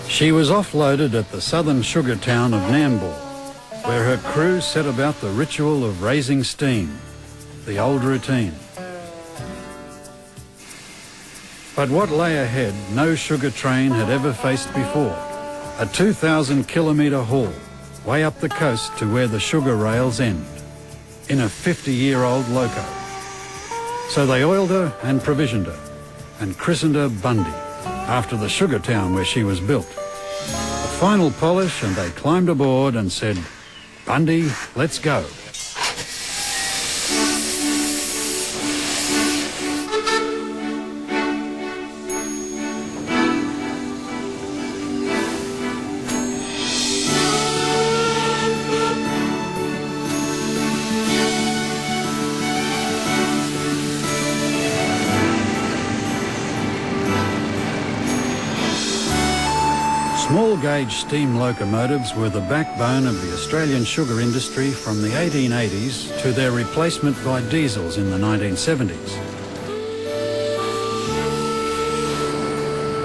She was offloaded at the southern sugar town of Nambour, where her crew set about the ritual of raising steam, the old routine. But what lay ahead no sugar train had ever faced before, a 2,000-kilometre haul way up the coast to where the sugar rails end, in a 50-year-old loco. So they oiled her and provisioned her, and christened her Bundy, after the sugar town where she was built. A final polish and they climbed aboard and said, "Bundy, let's go." Small-gauge steam locomotives were the backbone of the Australian sugar industry from the 1880s to their replacement by diesels in the 1970s.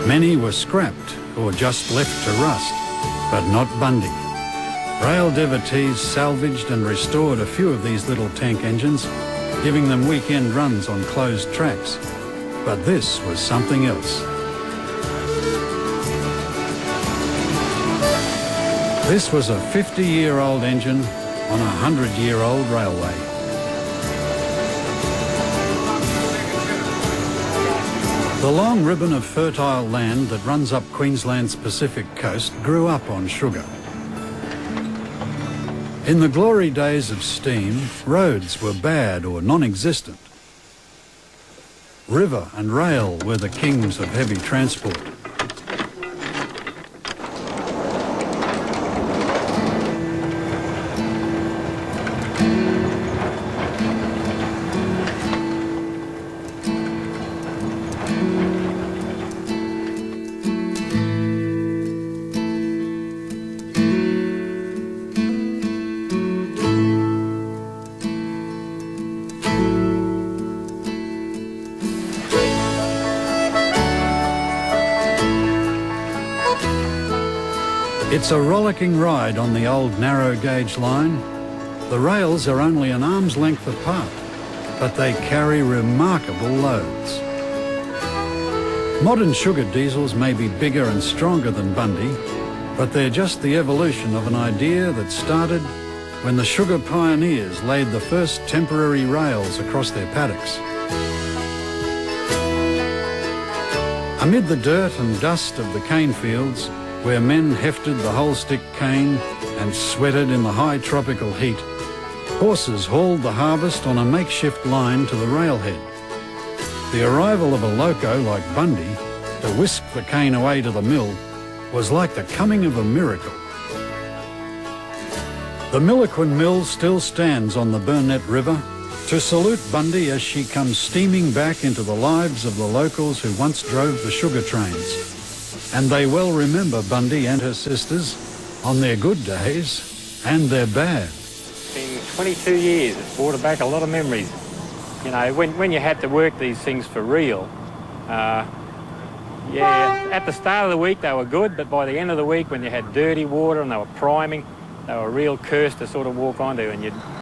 Many were scrapped or just left to rust, but not Bundy. Rail devotees salvaged and restored a few of these little tank engines, giving them weekend runs on closed tracks. But this was something else. This was a 50-year-old engine on a 100-year-old railway. The long ribbon of fertile land that runs up Queensland's Pacific coast grew up on sugar. In the glory days of steam, roads were bad or non-existent. River and rail were the kings of heavy transport. It's a rollicking ride on the old narrow gauge line. The rails are only an arm's length apart, but they carry remarkable loads. Modern sugar diesels may be bigger and stronger than Bundy, but they're just the evolution of an idea that started when the sugar pioneers laid the first temporary rails across their paddocks. Amid the dirt and dust of the cane fields, where men hefted the whole-stick cane and sweated in the high tropical heat, horses hauled the harvest on a makeshift line to the railhead. The arrival of a loco like Bundy to whisk the cane away to the mill was like the coming of a miracle. The Milliquin Mill still stands on the Burnett River to salute Bundy as she comes steaming back into the lives of the locals who once drove the sugar trains. And they well remember Bundy and her sisters on their good days and their bad. It's been 22 years. It's brought back a lot of memories. You know, when you had to work these things for real, yeah, at the start of the week they were good, but by the end of the week when you had dirty water and they were priming, they were a real curse to sort of walk onto, and you'd